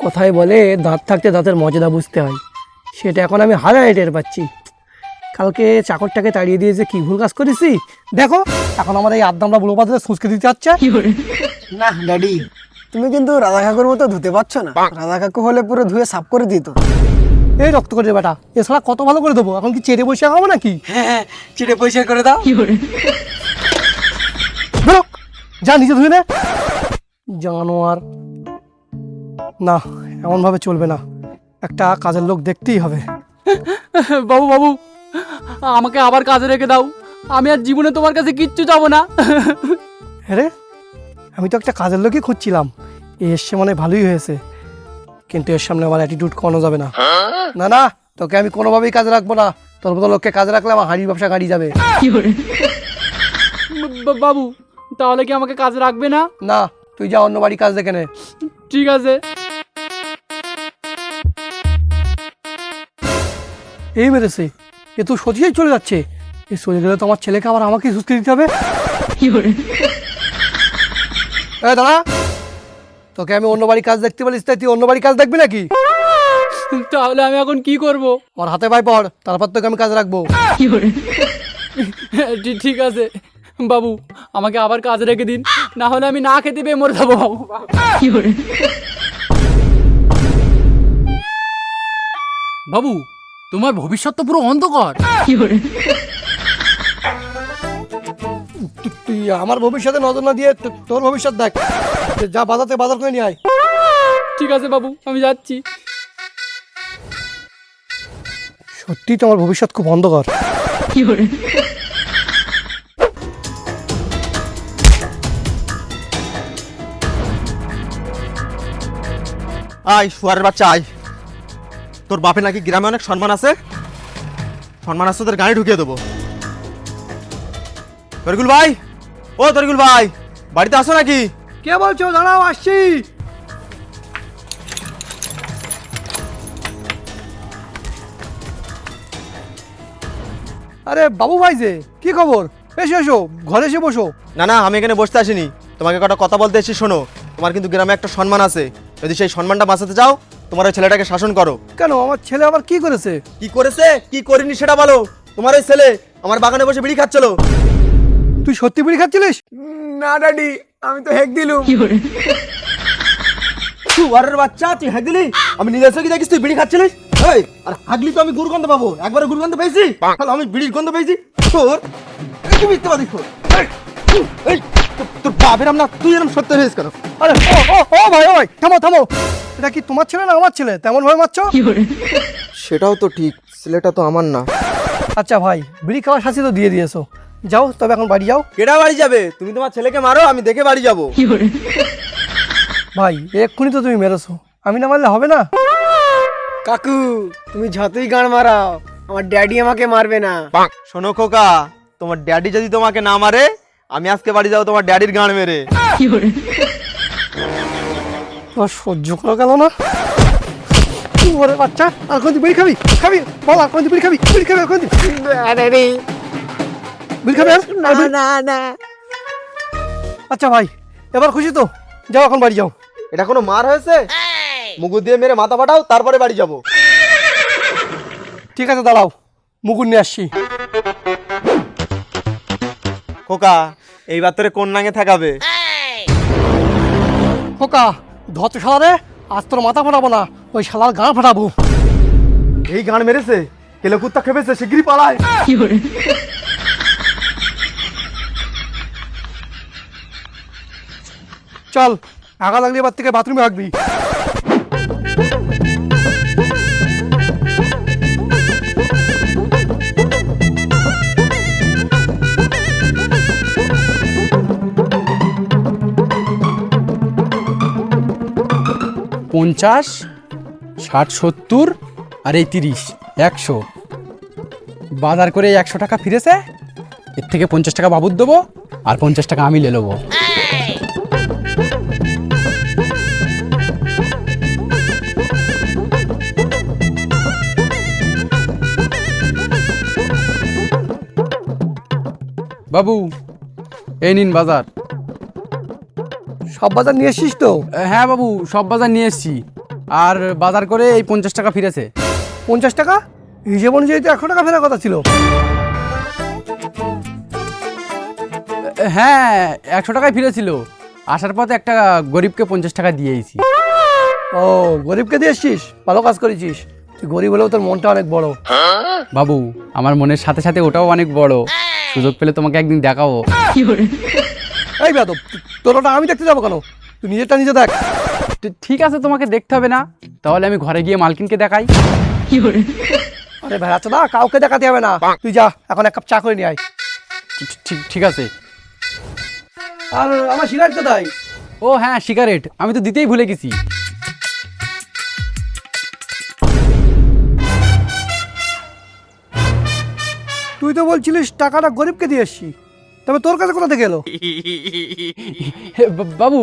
কথায় বলে দাঁত থাকতে দাঁতের মর্যাদা বুঝতে হয়, সেটা এখন আমি হাজারে টের পাচ্ছি। কালকে চাকরটাকে তাড়িয়ে দিয়ে যে কি ভুল কাজ করেছি দেখো, এখন আমার এই আদ্দামরা বুড়ো পাতে সুচকে দিতে যাচ্ছে। না ড্যাডি, তুমি কিন্তু রাধা কাকুর মতো ধুতে পারছো না। রাধা কাকু হলে পুরো ধুয়ে সাফ করে দিত। এই রক্ত করে বেটা, এছাড়া কত ভালো করে দেবো। এখন কি চেটে বসে খাবো নাকি? হ্যাঁ, চিটে পরিষ্কার করে দাও। বেরো, যা নিজে ধুয়ে নে। জানোয়ার না, এমন ভাবে চলবে না, একটা কাজের লোক দেখতেই হবে। বাবু বাবু, আমাকে আবার কাজে রেখে দাও, আমি আর জীবনে তোমার কাছে কিচ্ছু যাবো না। আরে আমি তো একটা কাজের লোকই খুঁজছিলাম, এসছে মানে ভালোই হয়েছে, কিন্তু এর সামনে আমার অ্যাটিটিউড কোনো যাবে না। না না, তোকে আমি কোনোভাবেই কাজে রাখবো না। তোর মতো লোককে কাজে রাখলে আমার হাঁড়ির ব্যবসা গাড়ি যাবে। বাবু, তাহলে কি আমাকে কাজে রাখবে না? না, তুই যা অন্য বাড়ি কাজ দেখে নে। ঠিক আছে। এই মেরেছে, এ তো সত্যিই চলে যাচ্ছে। এ চলে গেলে তো আমার ছেলেকে আবার আমাকেই সুস্থ দিতে হবে। এই দাঁড়া, তোকে আমি অন্য বাড়ি কাজ দেখতে বলিস, তাই তুই অন্য বাড়ি কাজ দেখবি নাকি? তাহলে আমি এখন কি করব? আমার হাতে পাই পড়, তারপর তোকে আমি কাজে রাখবো। ঠিক আছে বাবু, আমাকে আবার কাজে রেখে দিন, না হলে আমি না খেতে পেয়ে মরে যাবো। বাবু বাবু, তোমার ভবিষ্যৎ তো পুরো অন্ধকার। তুই আমার ভবিষ্যতে নজর না দিয়ে তোর ভবিষ্যৎ দেখ। যা বাজাতে বাজার করে নিয়ে আয়। ঠিক আছে বাবু, আমি যাচ্ছি। সত্যি তো আমার ভবিষ্যৎ খুব অন্ধকার। আয় শুয়ারের বাচ্চা আয়, তোর বাপে নাকি গ্রামে অনেক সম্মান আছে, সম্মান আছে তোদের গাড়ি ঢুকিয়ে দেবো। তরিকুল ভাই, ও তরিকুল ভাই, বাড়িতে আসো নাকি? কে বলছো? দাঁড়াও, আসছি। আরে বাবু ভাই যে, কি খবর? এসো এসো, ঘরে এসে বসো। না না, আমি এখানে বসতে আসিনি, তোমাকে কটা কথা বলতে এসেছি। শোনো, তোমার কিন্তু গ্রামে একটা সম্মান আছে, যদি সেই সম্মানটা বাঁচাতে চাও তোমার ওই ছেলেটাকে শাসন করো। কেন, আমার ছেলে আবার কি করেছে? কি করেছে কি করিনি সেটা বলো। তোমার ওই ছেলে আমার বাগানে বসে বিড়ি খাচ্ছিল। তুই সত্যি বিড়ি খাচ্ছিলিস? না ড্যাডি, আমি তো হেক দিলুম। শুয়ারের বাচ্চা, তুই হাঁক দিলি? আমি নিজের চোখে দেখিস তুই বিড়ি খাচ্ছিলিস। এই, আর হাগলি তো আমি গুড়গন্ধ পাবো, একবারে গুড়গন্ধ পেয়েছি, তাহলে আমি বিড়ির গন্ধ পেয়েছি। তোর একটু মিথ্যাবাদী খোর। এই, তোর বাপের না, তুই এরকম সত্য হয়েছিস কেন? আরে ও ও ও ভাই, ও ভাই, থামো থামো। এটা কি তোমার ছেলে না আমার ছেলে? তেমন ভাবে মারছো। সেটাও তো ঠিক, ছেলেটা তো আমার না। আচ্ছা ভাই, বিড়ি খাওয়ার শাস্তি তো দিয়ে দিয়েছো, যাও তবে এখন বাড়ি যাও। কেডা বাড়ি যাবে? তুমি তোমার ছেলেকে মারো, আমি দেখে বাড়ি যাবো। ভাই এক্ষুনি তো তুমি মেরেছো, আমি না মারলে হবে না? কাকু, তুমি যতই গান মারাও, আমার ড্যাডি আমাকে মারবে না। শোনো খোকা, তোমার ড্যাডি যদি তোমাকে না মারে, আমি আজকে বাড়ি যাবো তোমার ড্যাডির গান মেরে। তোর সহ্য করা গেল না। ওরে বাচ্চা, আর কোন বিড়ি খাবি? খাবি বল, আর কোন বিড়ি খাবি? বিড়ি খাবি আর কোন ড্যাডি, বিড়ি খাবি? আর না না না। আচ্ছা ভাই, এবার খুশি তো? যাও এখন বাড়ি যাও। এটা কোনো মার হয়েছে? মুগুর দিয়ে মেরে মাথা ফাটাও, তারপরে বাড়ি যাবো। ঠিক আছে দাঁড়াও, মুকুর নিয়ে আসছি। খোকা, এইবার তোরে কোন নাঙে থাকাবে? খোকা ধর শালা রে, আজ তোর মাথা ফাটাবো না, ওই শালার গান ফাটাবো। এই গান মেরেছে, কেলে কুত্তা খেপেছে, শিগগিরই পালায়। চল, আগা লাগলে এবার থেকে বাথরুমে রাখবি। পঞ্চাশ, 60, 70 আর এই 30, 100 বাজার করে 100 টাকা ফিরেছে। এর থেকে 50 টাকা বাবুর দেবো, আর 50 টাকা আমি নিয়ে নেবো। বাবু, এই নিন বাজার। সব বাজার নিয়ে এসছিস তো? হ্যাঁ বাবু, সব বাজার নিয়ে এসেছি। আর বাজার করে এই 50 টাকা ফিরেছে। 50 টাকা? হিসেব অনুযায়ী তো 100 টাকা ফেরার কথা ছিল। হ্যাঁ 100 টাকায় ফিরেছিল। আসার পথে একটা গরিবকে 50 টাকা দিয়েছি। ও, গরিবকে দিয়েছিস, ভালো কাজ করেছিস। তুই গরিব হলেও তোর মনটা অনেক বড়। বাবু আমার মনের সাথে সাথে ওটাও অনেক বড়। সুযোগ পেলে তোমাকে একদিন দেখাবো। এই বেয়াদব, তোর ওটা আমি দেখতে যাবো কেন? তুই নিজেরটা নিজে দেখ। ঠিক আছে, তোমাকে দেখতে হবে না, তাহলে আমি ঘরে গিয়ে মালকিনকে দেখাই। আরে ভাই আচ্ছা না, কাউকে দেখাতে হবে না, তুই যা এখন এক কাপ চা করে নিয়ে আয়। ঠিক আছে। আর আমার সিগারেট কোথায়? ও হ্যাঁ সিগারেট আমি তো দিতেই ভুলে গেছি। তুই তো বলছিলিস টাকাটা গরিবকে দিয়ে এসছি, তবে তোর কাছে কোথা থেকে এলো? বাবু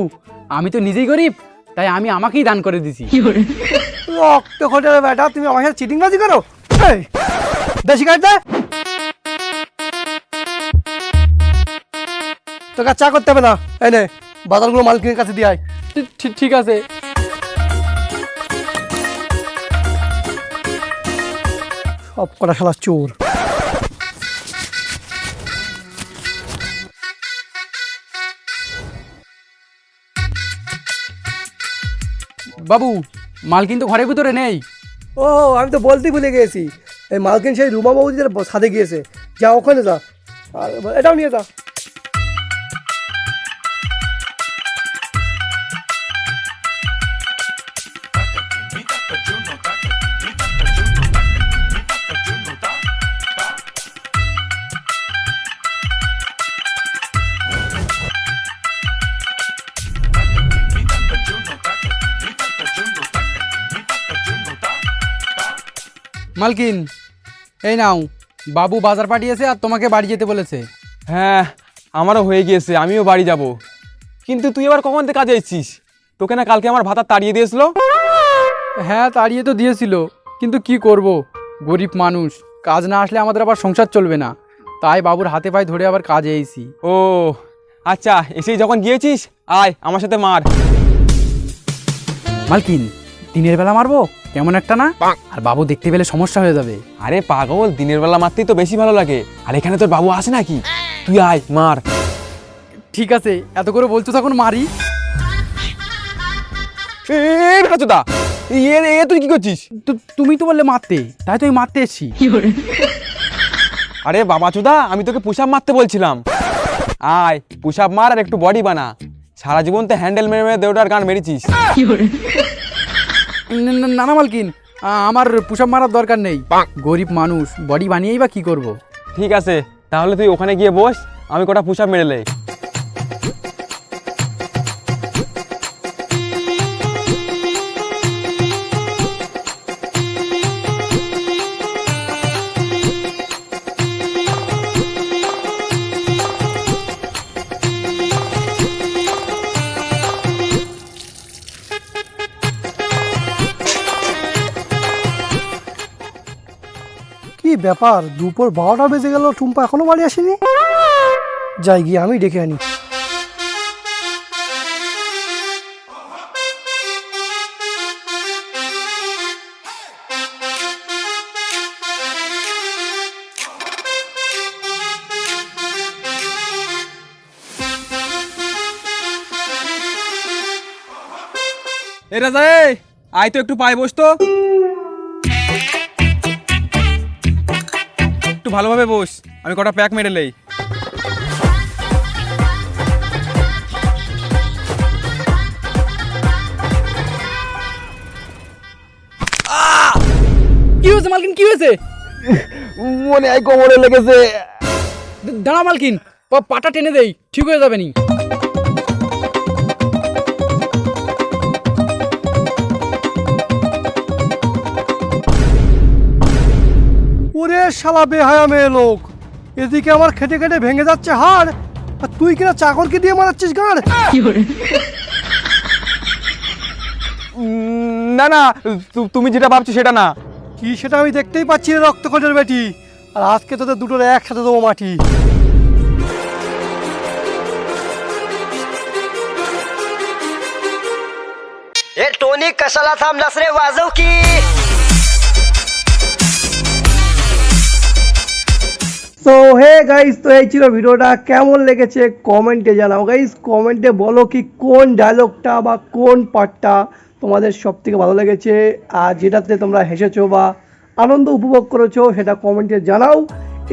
আমি তো নিজেই গরিব, তাই আমি আমাকেই দান করে দিছি। রক্ত খোঁজে বেটা, তুমি আমার সাথে চিটিংবাজি করো? এই দে সিগারেট দে। তোকে আর চা করতে হবে না, এই নে বাজারগুলো মালকিনের কাছে দিয়ে আয়। ঠিক আছে। সব কটা শালা চোর। বাবু মালকিন তো ঘরের ভিতরে নেই। ও আমি তো বলতেই ভুলে গিয়েছি, এই মালকিন সেই রুমা বৌদিদের ছাদে গিয়েছে। যা ওখানে যা, আর এটাও নিয়ে যা। মালকিন এই নাও, বাবু বাজার পাঠিয়েছে আর তোমাকে বাড়ি যেতে বলেছে। হ্যাঁ আমারও হয়ে গিয়েছে, আমিও বাড়ি যাব। কিন্তু তুই আবার কখন থেকে কাজে এসেছিস? তোকে না কালকে আমার ভাতা তাড়িয়ে দিয়েছিল? হ্যাঁ তাড়িয়ে তো দিয়েছিল, কিন্তু কি করব, গরিব মানুষ, কাজ না আসলে আমাদের আবার সংসার চলবে না, তাই বাবুর হাতে পায়ে ধরে আবার কাজে এসেছি। ও আচ্ছা, এসেই যখন গিয়েছিস আয় আমার সাথে মার। মালকিন দিনের বেলা মারবো কেমন একটা না, আর বাবু দেখতে পেলে সমস্যা হয়ে যাবে। আরে পাগল, দিনের বেলা মারতেই তো বেশি ভালো লাগে। আর এখানে তোর বাবু আসে নাকি? তুই আয় মার। ঠিক আছে, এত করে বলছো তখন মারি। বেটাচোদা, তুই কি করছিস? তুমি তো বললে মারতে, তাই তো আমি মারতে এসেছি। আরে বাবা চোদা, আমি তোকে পুশ আপ মারতে বলছিলাম। আয় পুশ আপ মার আর একটু বডি বানা। সারা জীবন তো হ্যান্ডেল মেরে মেরে দেউটার গান মেরেছিস। না না মালকিন, আমার পুশ-আপ মারার দরকার নেই, গরিব মানুষ, বডি বানিয়েই বা কি করব। ঠিক আছে, তাহলে তুই ওখানে গিয়ে বস, আমি কটা পুশ আপ মেরে লে। কি ব্যাপার, দুপুর 12টা বেজে গেল, টুম্পা এখনো বাড়ি আসেনি। যাই গিয়ে আমি ডেকে আনি। এ রাজা, আয় তো একটু পায়ে বস তো, একটু ভালোভাবে বস, আমি কটা প্যাক মেরে লেই। কি হয়েছে মালকিন, কি হয়েছে? মনে হয় কোমরে লেগেছে। দাঁড়া মালকিন, পাটা টেনে দেই, ঠিক হয়ে যাবে নি। ওরে শালা বেহায়া মেয়ে লোক, এদিকে আমার খেটে খেটে ভেঙে যাচ্ছে হাড়, আর তুই কিনা চাকরকে দিয়ে মারাচ্ছিস গাড়। না না, তুমি যেটা ভাবছো সেটা না। কি সেটা আমি দেখতেই পাচ্ছি রে রক্তকটের বেটি, আর আজকে তোদের দুটোর একসাথে দেবো মাটি। हे टोनी कशाला थांबलास रे वाजव की তো হে গাইস, তো এই ছিল ভিডিওটা। কেমন লেগেছে কমেন্টে জানাও গাইস। কমেন্টে বলো কি কোন ডায়লগটা বা কোন পার্টটা তোমাদের সব থেকে ভালো লেগেছে, আর যেটাতে তোমরা হেসেছো বা আনন্দ উপভোগ করেছো সেটা কমেন্টে জানাও।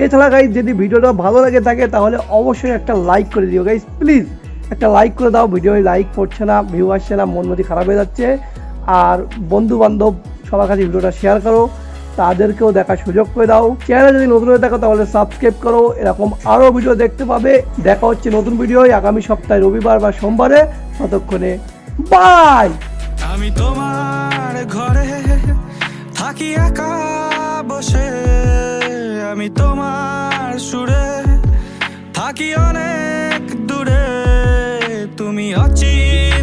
এছাড়া গাইস যদি ভিডিওটা ভালো লেগে থাকে তাহলে অবশ্যই একটা লাইক করে দিও গাইস, প্লিজ একটা লাইক করে দাও। ভিডিও লাইক পড়ছে না, ভিউ আসছে না, মন মতি খারাপ হয়ে যাচ্ছে। আর বন্ধু বান্ধব সবার কাছে ভিডিওটা শেয়ার করো, তাদেরকেও দেখার সুযোগ করে দাও। চ্যানেলে যদি নতুন হয়ে থাকো তাহলে সাবস্ক্রাইব করো, এরকম আরও ভিডিও দেখতে পাবে। দেখা হচ্ছে নতুন ভিডিও আগামী সপ্তাহে রবিবার বা সোমবারে। ততক্ষণে বাই। আমি তোমার ঘরে থাকি একা বসে, আমি তোমার সুরে থাকি অনেক দূরে, তুমি অচিন